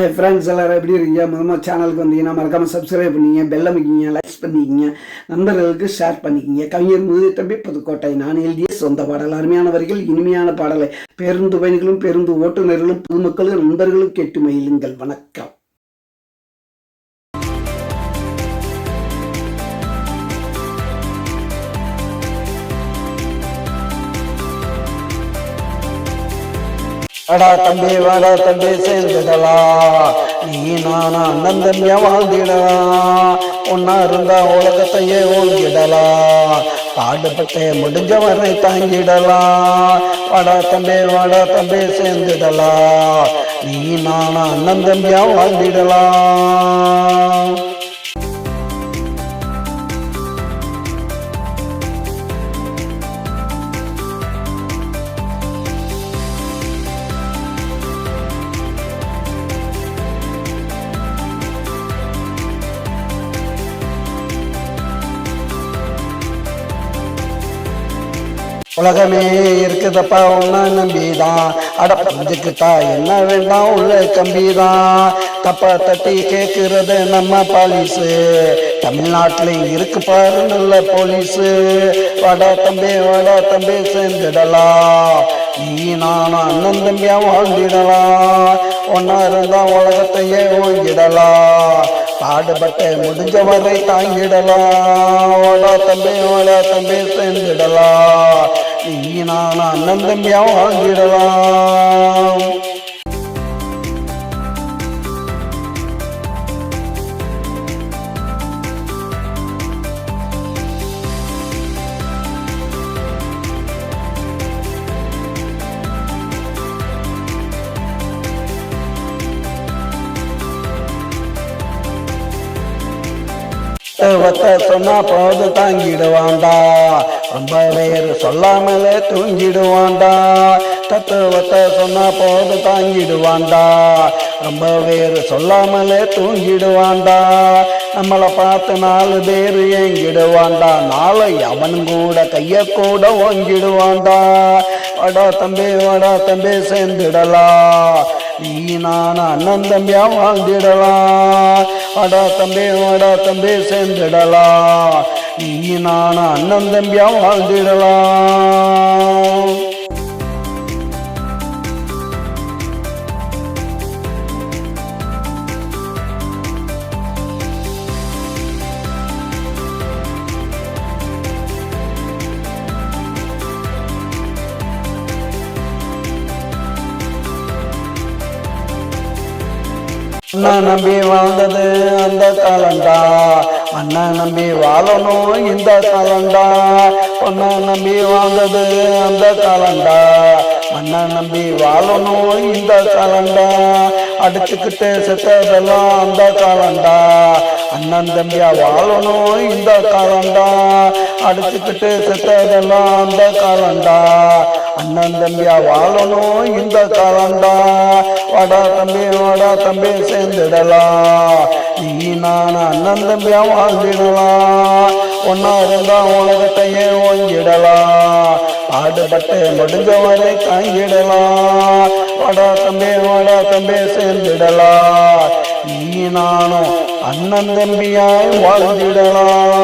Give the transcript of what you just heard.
Hi friends, எல்லோரும் எப்படி இருக்கீங்க? முதல்ல சேனலுக்கு வந்தீங்கன்னா மறக்காமல் சப்ஸ்கிரைப் பண்ணிக்கிங்க, பெல் அமைக்கிங்க, லைக்ஸ் பண்ணிக்கிங்க, நண்பர்களுக்கு ஷேர் பண்ணிக்கிங்க. கவிஞர் முதுதம்பி புதுக்கோட்டை. நான் எழுதிய சொந்த பாடல். அருமையான வரிகள், இனிமையான பாடலை பேருந்து பயணிகளும் பேருந்து ஓட்டுநர்களும் பொதுமக்களும் நண்பர்களும் கேட்டு மகிழுங்கள். வணக்கம். வாடா தம்பி சேர்ந்துடலாம், நீ நானா அண்ணன் தம்பியா வாழ்ந்திடலாம், ஒன்னா இருந்தா உலகத்தையே ஓங்கிடலாம், பாடுபட்டே முடிஞ்சவரை தாங்கிடலாம். வாடா தம்பி சேர்ந்துடலாம், நீ நானா அண்ணன் தம்பியா வாழ்ந்திடலாம். உலகமே இருக்குதப்பா ஒன்னா நம்பிதான், அட புரிஞ்சுக்கிட்டா என்ன வேண்டாம் உள்ள கம்பிதான். தப்பா தட்டி கேட்கறது நம்ம பாலிசு, தமிழ்நாட்டிலையும் இருக்கு பாரு நல்ல போலீஸு. வாடா தம்பி சேர்ந்துடலாம், நீ நானும் அண்ணன் தம்பியா வாழ்ந்திடலாம், ஒன்னா இருந்தா உலகத்தையே ஓங்கிடலாம், பாடுபட்டு முடிஞ்ச வரை தாங்கிடலாம். வாடா தம்பி சேர்ந்துடலாம், நீ நான் அண்ணன் தம்பியா வாழ்ந்திடலாம். சொன்னா போது தாங்கிடுவாண்டா, ரொம்ப வேறு சொல்லாமலே தூங்கிடுவாண்டா. தத்துவத்தை சொன்னா போது தாங்கிடுவாண்டா, ரொம்ப வேறு சொல்லாமலே தூங்கிடுவாண்டா. நம்மளை பார்த்து 4 பேரு ஏங்கிடுவாண்டா, நாளை அவன் கூட கைய கூட ஓங்கிடுவாண்டா. வாடா தம்பி சேர்ந்துடலாம், நீ நான் அண்ணன் தம்பியா வாழ்ந்திடலாம். வாடா தம்பி சேர்ந்துடலாம், நீ நான் அண்ணன் தம்பியா வாழ்ந்திடலாம். அண்ணா நம்பி வாழ்ந்தது அந்த காலண்டா, அண்ணா நம்பி வாழணும் இந்த காலண்டா. பொண்ணா நம்பி வாழ்ந்தது அந்த காலண்டா, அண்ணா நம்பி வாழணும் இந்த காலண்டா. அடிச்சுக்கிட்டு செத்ததெல்லாம் அந்த காலண்டா, அண்ணன் தம்பியா வாழணும் இந்த காலண்டா. அடிச்சுக்கிட்டு செத்ததெல்லாம் அந்த காலண்டா, அண்ணன் தம்பியா வாழணும் இந்த காலண்டா. வாடா தம்பி சேர்ந்துடலாம், நீ நான் அண்ணன் தம்பியா வாழ்ந்திடலாம், ஒன்னா இருந்தா உலகத்தையே ஓங்கிடலாம், பாடுபட்டு முடிஞ்ச வரை தாங்கிடலாம். வாடா தம்பி சேர்ந்துடலாம், நீ நானும் அண்ணன் தம்பியாய் வாழ்ந்திடலாம்.